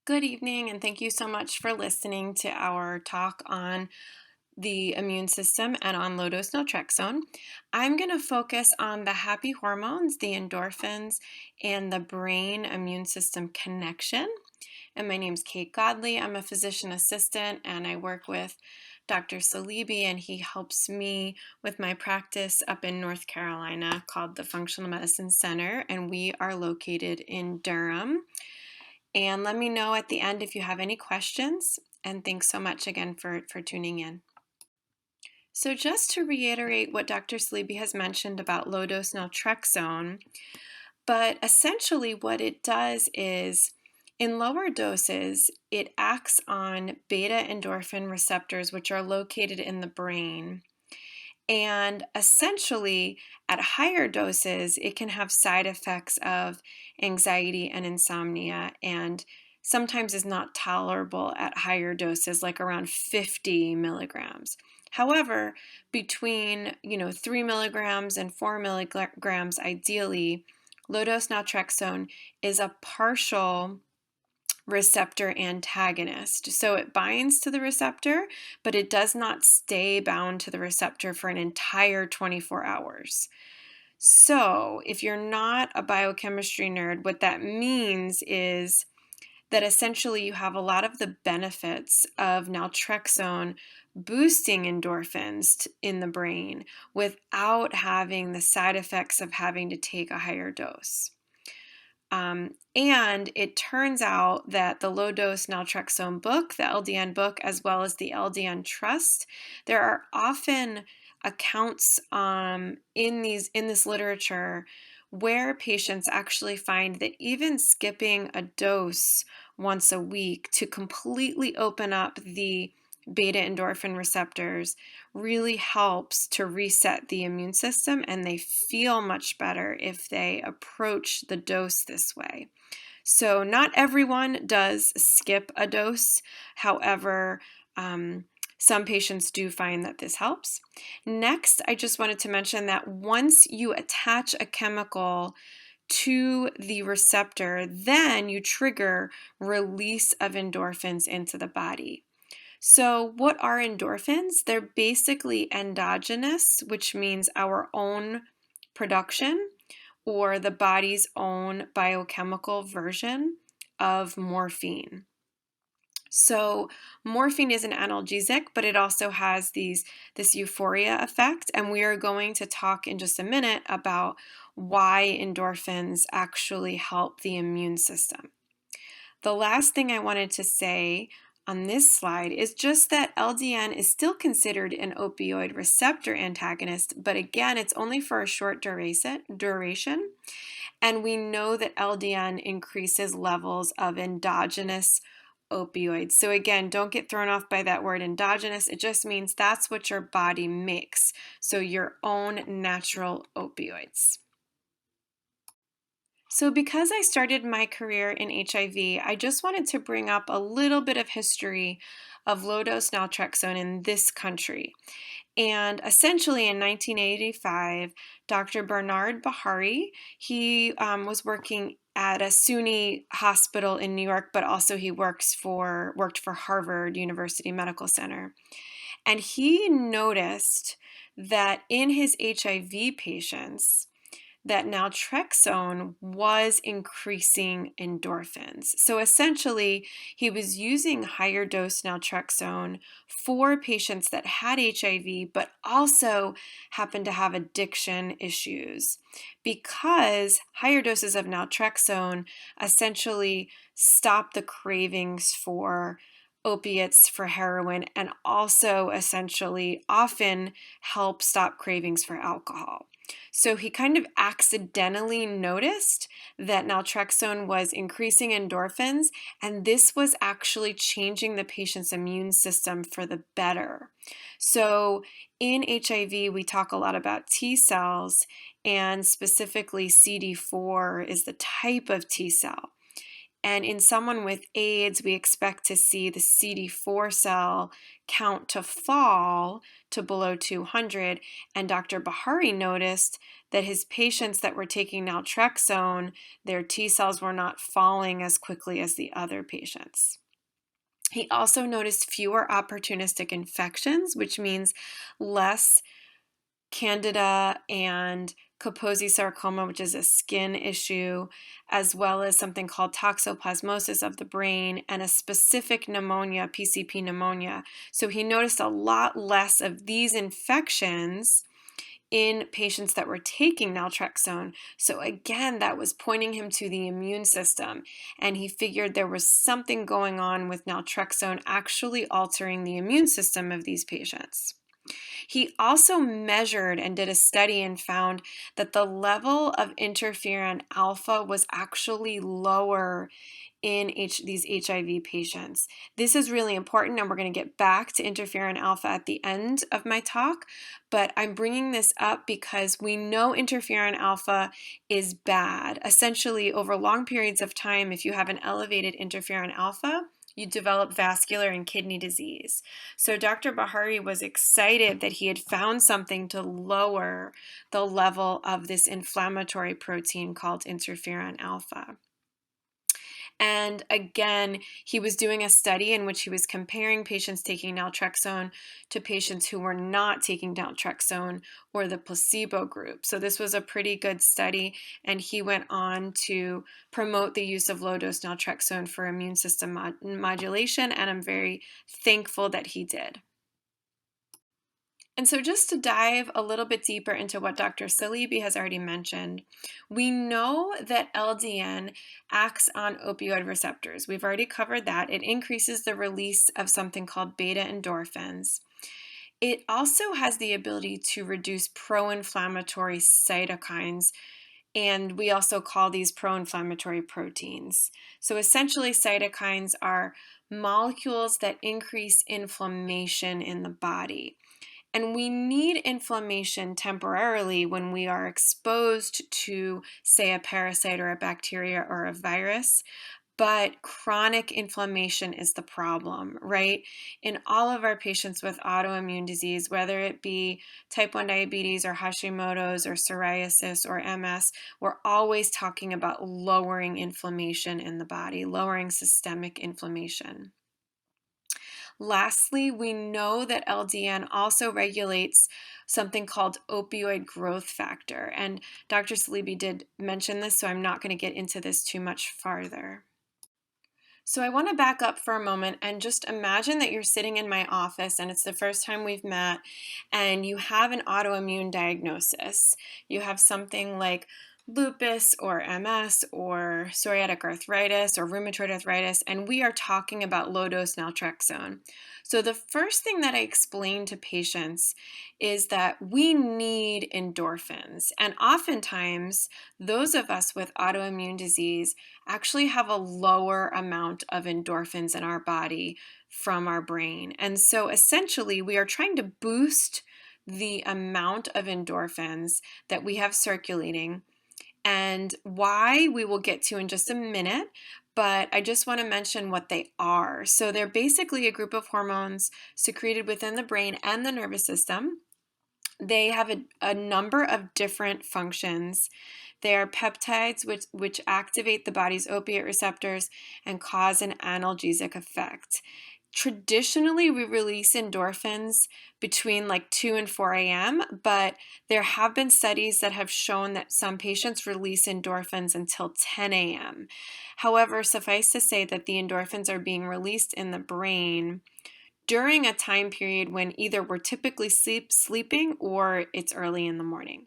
Good evening, and thank you so much for listening to our talk on the immune system and on low dose naltrexone. I'm going to focus on the happy hormones, the endorphins, and the brain immune system connection. And my name's Kate Godley. I'm a physician assistant, and I work with Dr. Salibi, and he helps me with my practice up in North Carolina called the Functional Medicine Center, and we are located in Durham. And let me know at the end if you have any questions. And thanks so much again for tuning in. So just to reiterate what Dr. Sleeby has mentioned about low-dose naltrexone, but essentially what it does is in lower doses, it acts on beta endorphin receptors, which are located in the brain. And essentially, at higher doses, it can have side effects of anxiety and insomnia, and sometimes is not tolerable at higher doses, like around 50 milligrams. However, between 3 milligrams and 4 milligrams, ideally, low dose naltrexone is a partial receptor antagonist. So it binds to the receptor, but it does not stay bound to the receptor for an entire 24 hours. So if you're not a biochemistry nerd, what that means is that essentially you have a lot of the benefits of naltrexone boosting endorphins in the brain without having the side effects of having to take a higher dose. And it turns out that the low dose naltrexone book, the LDN book, as well as the LDN Trust, there are often accounts in this literature where patients actually find that even skipping a dose once a week to completely open up the beta endorphin receptors really helps to reset the immune system, and they feel much better if they approach the dose this way. So not everyone does skip a dose. However, some patients do find that this helps. Next, I just wanted to mention that once you attach a chemical to the receptor, then you trigger release of endorphins into the body. So, what are endorphins? They're basically endogenous, which means our own production or the body's own biochemical version of morphine. So, morphine is an analgesic, but it also has this euphoria effect, and we are going to talk in just a minute about why endorphins actually help the immune system. The last thing I wanted to say on this slide is just that LDN is still considered an opioid receptor antagonist, but again, it's only for a short duration. And we know that LDN increases levels of endogenous opioids. So again, don't get thrown off by that word endogenous. It just means that's what your body makes. So your own natural opioids. So because I started my career in HIV, I just wanted to bring up a little bit of history of low-dose naltrexone in this country. And essentially in 1985, Dr. Bernard Bahari, he was working at a SUNY hospital in New York, but also he worked for Harvard University Medical Center. And he noticed that in his HIV patients, that naltrexone was increasing endorphins. So essentially, he was using higher dose naltrexone for patients that had HIV, but also happened to have addiction issues, because higher doses of naltrexone essentially stop the cravings for opiates, for heroin, and also essentially often help stop cravings for alcohol. So he kind of accidentally noticed that naltrexone was increasing endorphins, and this was actually changing the patient's immune system for the better. So in HIV, we talk a lot about T cells, and specifically CD4 is the type of T cell. And in someone with AIDS, we expect to see the CD4 cell count to fall to below 200. And Dr. Bahari noticed that his patients that were taking naltrexone, their T cells were not falling as quickly as the other patients. He also noticed fewer opportunistic infections, which means less Candida and Kaposi sarcoma, which is a skin issue, as well as something called toxoplasmosis of the brain and a specific pneumonia, PCP pneumonia. So he noticed a lot less of these infections in patients that were taking naltrexone. So again, that was pointing him to the immune system. And he figured there was something going on with naltrexone actually altering the immune system of these patients. He also measured and did a study and found that the level of interferon alpha was actually lower in these HIV patients. This is really important, and we're going to get back to interferon alpha at the end of my talk, but I'm bringing this up because we know interferon alpha is bad. Essentially, over long periods of time, if you have an elevated interferon alpha, you develop vascular and kidney disease. So Dr. Bahari was excited that he had found something to lower the level of this inflammatory protein called interferon alpha. And again, he was doing a study in which he was comparing patients taking naltrexone to patients who were not taking naltrexone or the placebo group. So this was a pretty good study, and he went on to promote the use of low-dose naltrexone for immune system modulation, and I'm very thankful that he did. And so just to dive a little bit deeper into what Dr. Salibi has already mentioned, we know that LDN acts on opioid receptors. We've already covered that. It increases the release of something called beta endorphins. It also has the ability to reduce pro-inflammatory cytokines, and we also call these pro-inflammatory proteins. So essentially, cytokines are molecules that increase inflammation in the body. And we need inflammation temporarily when we are exposed to, say, a parasite or a bacteria or a virus. But chronic inflammation is the problem, right? In all of our patients with autoimmune disease, whether it be type 1 diabetes or Hashimoto's or psoriasis or MS, we're always talking about lowering inflammation in the body, lowering systemic inflammation. Lastly, we know that LDN also regulates something called opioid growth factor. And Dr. Salibi did mention this, so I'm not going to get into this too much farther. So I want to back up for a moment and just imagine that you're sitting in my office and it's the first time we've met and you have an autoimmune diagnosis. You have something like lupus or MS or psoriatic arthritis or rheumatoid arthritis, and we are talking about low-dose naltrexone. So the first thing that I explain to patients is that we need endorphins, and oftentimes those of us with autoimmune disease actually have a lower amount of endorphins in our body from our brain. And so essentially, we are trying to boost the amount of endorphins that we have circulating, and why we will get to in just a minute. But I just want to mention what they are. So they're basically a group of hormones secreted within the brain and the nervous system. They have a number of different functions. They are peptides which activate the body's opiate receptors and cause an analgesic effect. Traditionally, we release endorphins between like 2 and 4 a.m., but there have been studies that have shown that some patients release endorphins until 10 a.m. However, suffice to say that the endorphins are being released in the brain during a time period when either we're typically sleeping or it's early in the morning.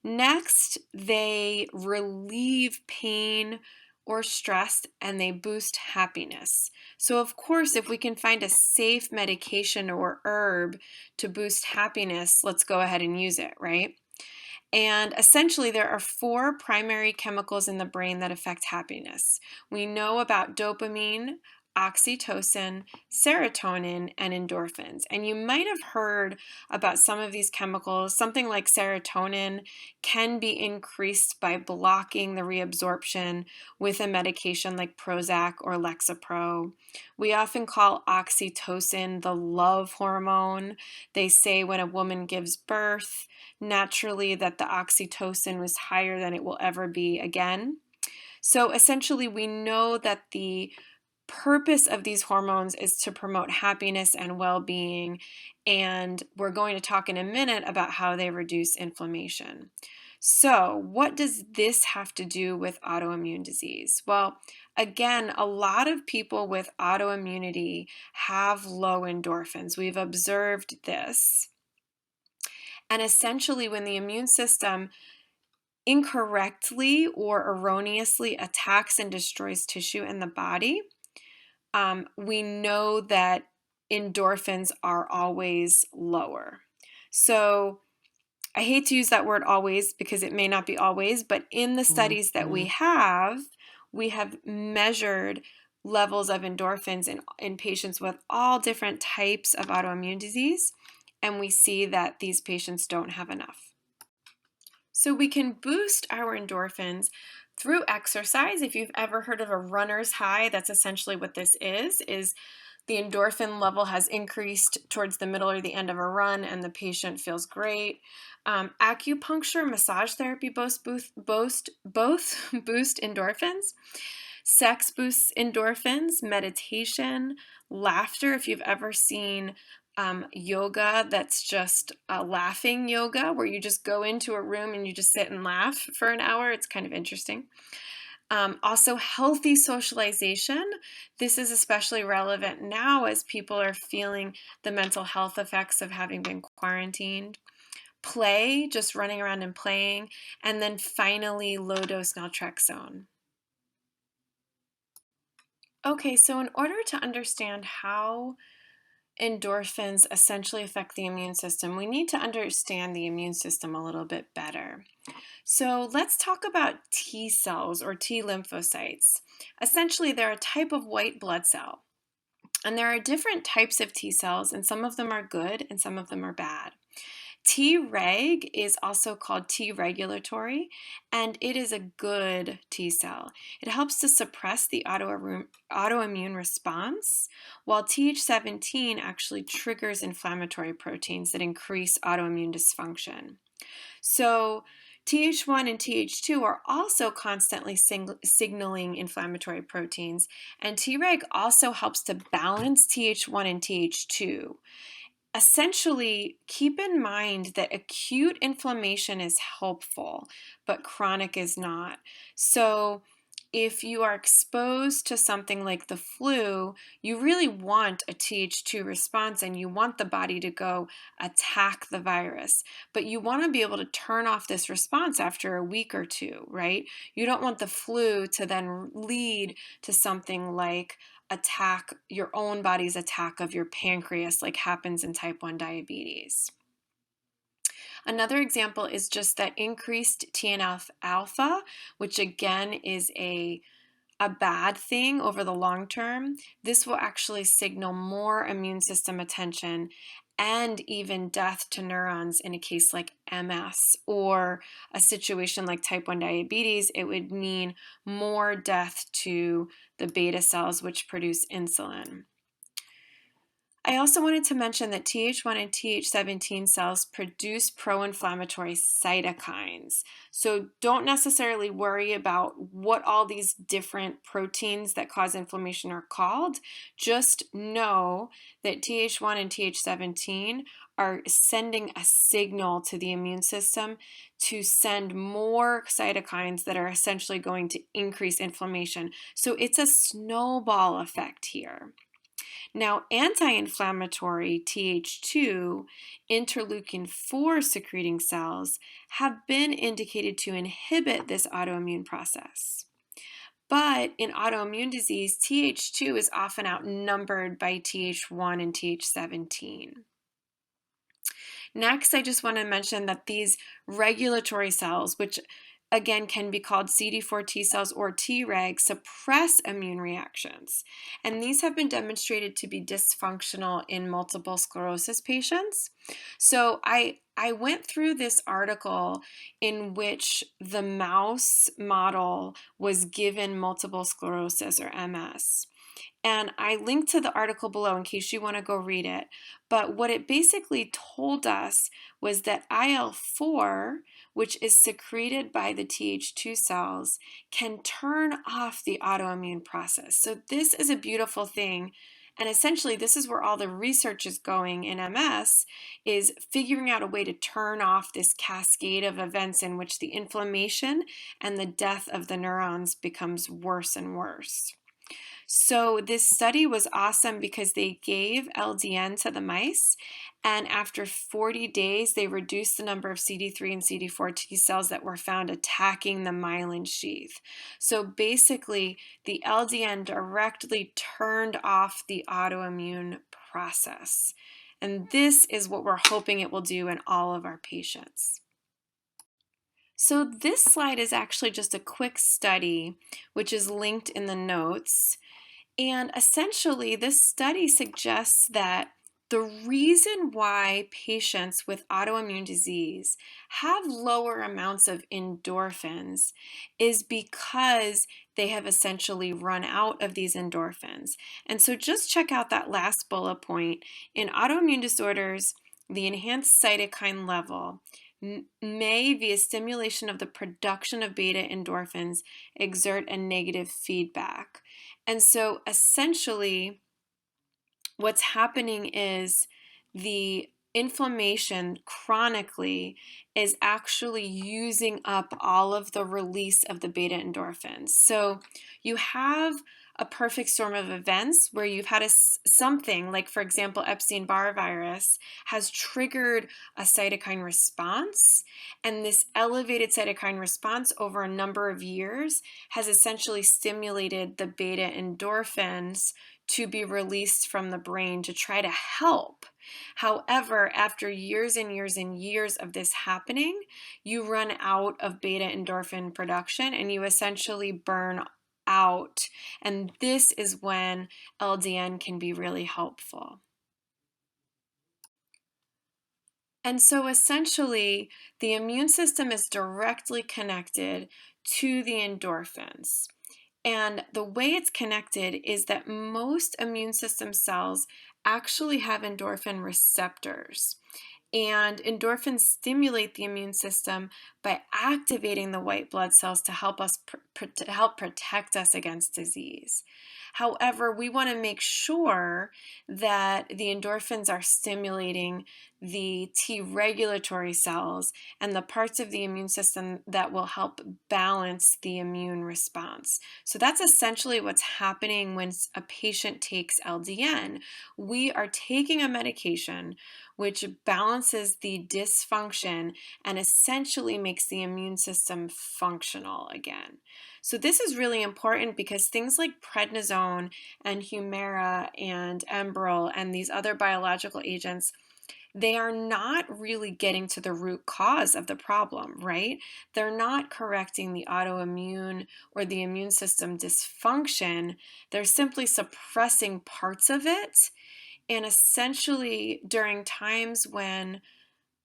Next, they relieve pain or stress and they boost happiness. So, of course, if we can find a safe medication or herb to boost happiness, let's go ahead and use it, right? And essentially, there are 4 primary chemicals in the brain that affect happiness. We know about dopamine, oxytocin, serotonin, and endorphins. And you might have heard about some of these chemicals. Something like serotonin can be increased by blocking the reabsorption with a medication like Prozac or Lexapro. We often call oxytocin the love hormone. They say when a woman gives birth, naturally that the oxytocin was higher than it will ever be again. So essentially, we know that the purpose of these hormones is to promote happiness and well-being, and we're going to talk in a minute about how they reduce inflammation. So, what does this have to do with autoimmune disease? Well, again, a lot of people with autoimmunity have low endorphins. We've observed this. And essentially, when the immune system incorrectly or erroneously attacks and destroys tissue in the body, we know that endorphins are always lower. So I hate to use that word always because it may not be always, but in the studies that we have measured levels of endorphins in patients with all different types of autoimmune disease, and we see that these patients don't have enough. So we can boost our endorphins through exercise. If you've ever heard of a runner's high, that's essentially what this is the endorphin level has increased towards the middle or the end of a run and the patient feels great. Acupuncture, massage therapy both boost endorphins. Sex boosts endorphins, meditation, laughter. If you've ever seen yoga that's just laughing yoga, where you just go into a room and you just sit and laugh for an hour, it's kind of interesting. Also, healthy socialization. This is especially relevant now as people are feeling the mental health effects of having been quarantined. Play, just running around and playing. And then finally, low-dose naltrexone. Okay, so in order to understand how endorphins essentially affect the immune system, we need to understand the immune system a little bit better. So let's talk about T cells or T lymphocytes. Essentially, they're a type of white blood cell. And there are different types of T cells, and some of them are good and some of them are bad. Treg is also called T regulatory, and it is a good T cell. It helps to suppress the autoimmune response, while Th17 actually triggers inflammatory proteins that increase autoimmune dysfunction. So Th1 and Th2 are also constantly signaling inflammatory proteins, and Treg also helps to balance Th1 and Th2. Essentially, keep in mind that acute inflammation is helpful, but chronic is not. So, if you are exposed to something like the flu, you really want a Th2 response and you want the body to go attack the virus. But you want to be able to turn off this response after a week or two, right? You don't want the flu to then lead to something like your own body's attack of your pancreas, like happens in type 1 diabetes. Another example is just that increased TNF alpha, which again is a bad thing over the long term. This will actually signal more immune system attention and even death to neurons in a case like MS or a situation like type 1 diabetes. It would mean more death to the beta cells, which produce insulin. I also wanted to mention that Th1 and Th17 cells produce pro-inflammatory cytokines. So don't necessarily worry about what all these different proteins that cause inflammation are called. Just know that Th1 and Th17 are sending a signal to the immune system to send more cytokines that are essentially going to increase inflammation. So it's a snowball effect here. Now, anti-inflammatory Th2 interleukin 4 secreting cells have been indicated to inhibit this autoimmune process. But in autoimmune disease, Th2 is often outnumbered by Th1 and Th17. Next, I just want to mention that these regulatory cells, which again can be called CD4 T cells or Tregs, suppress immune reactions. And these have been demonstrated to be dysfunctional in multiple sclerosis patients. So I went through this article in which the mouse model was given multiple sclerosis or MS. And I linked to the article below in case you want to go read it. But what it basically told us was that IL-4, which is secreted by the Th2 cells, can turn off the autoimmune process. So this is a beautiful thing. And essentially, this is where all the research is going in MS, is figuring out a way to turn off this cascade of events in which the inflammation and the death of the neurons becomes worse and worse. So this study was awesome because they gave LDN to the mice, and after 40 days, they reduced the number of CD3 and CD4 T cells that were found attacking the myelin sheath. So basically, the LDN directly turned off the autoimmune process. And this is what we're hoping it will do in all of our patients. So this slide is actually just a quick study, which is linked in the notes. And essentially, this study suggests that the reason why patients with autoimmune disease have lower amounts of endorphins is because they have essentially run out of these endorphins. And so just check out that last bullet point. In autoimmune disorders, the enhanced cytokine level may, via stimulation of the production of beta endorphins, exert a negative feedback. And so essentially, what's happening is the inflammation chronically is actually using up all of the release of the beta endorphins. So you have a perfect storm of events where you've had something like, for example, Epstein-Barr virus has triggered a cytokine response, and this elevated cytokine response over a number of years has essentially stimulated the beta endorphins to be released from the brain to try to help. However, after years and years and years of this happening, you run out of beta endorphin production and you essentially burn out. And this is when LDN can be really helpful. And so essentially, the immune system is directly connected to the endorphins. And the way it's connected is that most immune system cells actually have endorphin receptors. And endorphins stimulate the immune system by activating the white blood cells to help us to help protect us against disease. However, we want to make sure that the endorphins are stimulating the T regulatory cells and the parts of the immune system that will help balance the immune response. So that's essentially what's happening when a patient takes LDN. We are taking a medication which balances the dysfunction and essentially makes the immune system functional again. So this is really important because things like prednisone and Humira and Enbrel and these other biological agents, they are not really getting to the root cause of the problem, right? They're not correcting the autoimmune or the immune system dysfunction. They're simply suppressing parts of it. And essentially,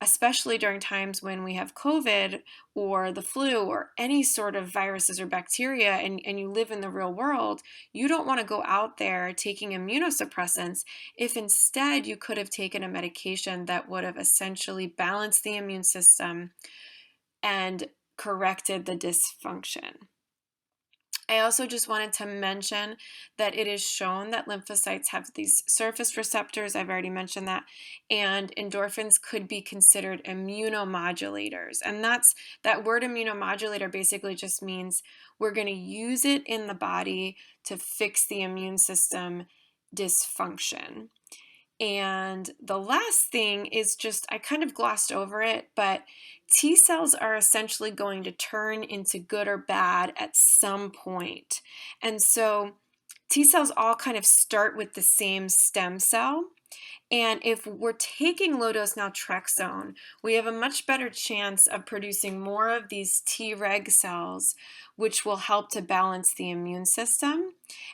especially during times when we have COVID or the flu or any sort of viruses or bacteria and you live in the real world, you don't want to go out there taking immunosuppressants if instead you could have taken a medication that would have essentially balanced the immune system and corrected the dysfunction. I also just wanted to mention that it is shown that lymphocytes have these surface receptors, I've already mentioned that, and endorphins could be considered immunomodulators. And that word immunomodulator basically just means we're going to use it in the body to fix the immune system dysfunction. And the last thing is just, I kind of glossed over it, but T cells are essentially going to turn into good or bad at some point. And so T cells all kind of start with the same stem cell. And if we're taking low-dose naltrexone, we have a much better chance of producing more of these Treg cells, which will help to balance the immune system,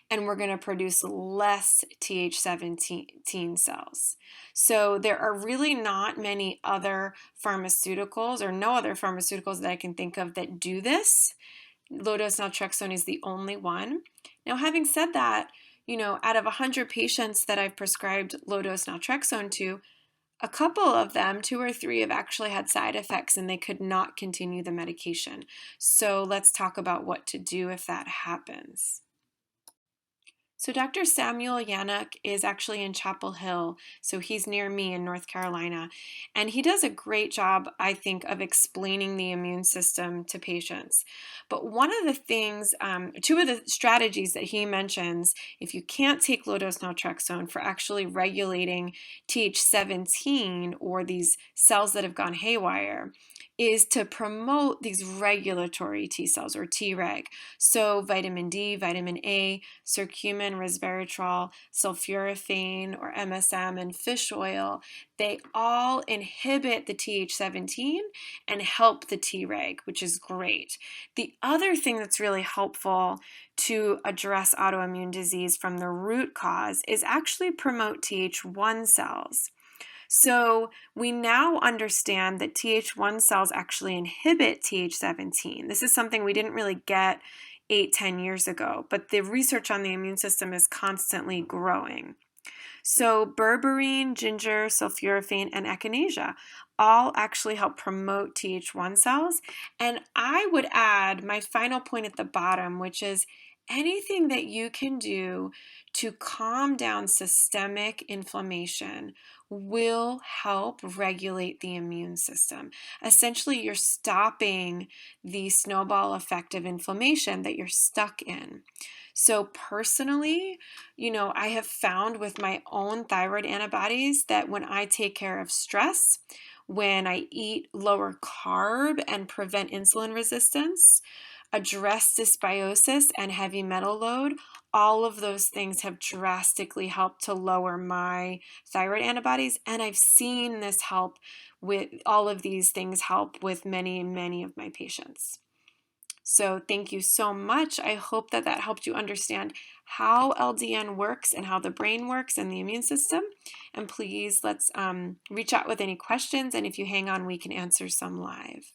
and we're going to produce less Th17 cells. So there are really not many other pharmaceuticals, or no other pharmaceuticals that I can think of that do this. Low-dose naltrexone is the only one. Now, having said that, out of 100 patients that I've prescribed low-dose naltrexone to, a couple of them, two or three, have actually had side effects and they could not continue the medication. So let's talk about what to do if that happens. So Dr. Samuel Yanuk is actually in Chapel Hill, so he's near me in North Carolina, and he does a great job, I think, of explaining the immune system to patients. But one of the things, two of the strategies that he mentions, if you can't take low-dose naltrexone for actually regulating Th17 or these cells that have gone haywire, is to promote these regulatory T cells or Treg. So vitamin D, vitamin A, curcumin, resveratrol, sulforaphane or MSM, and fish oil, they all inhibit the Th17 and help the Treg, which is great. The other thing that's really helpful to address autoimmune disease from the root cause is actually promote Th1 cells. So we now understand that Th1 cells actually inhibit Th17. This is something we didn't really get 8, 10 years ago, but the research on the immune system is constantly growing. So berberine, ginger, sulforaphane, and echinacea all actually help promote Th1 cells. And I would add my final point at the bottom, which is anything that you can do to calm down systemic inflammation will help regulate the immune system. Essentially, you're stopping the snowball effect of inflammation that you're stuck in. So personally, I have found with my own thyroid antibodies that when I take care of stress, when I eat lower carb and prevent insulin resistance, address dysbiosis and heavy metal load, all of those things have drastically helped to lower my thyroid antibodies. And I've seen this help with all of these things help with many, many of my patients. So thank you so much. I hope that that helped you understand how LDN works and how the brain works and the immune system. And please let's reach out with any questions. And if you hang on, we can answer some live.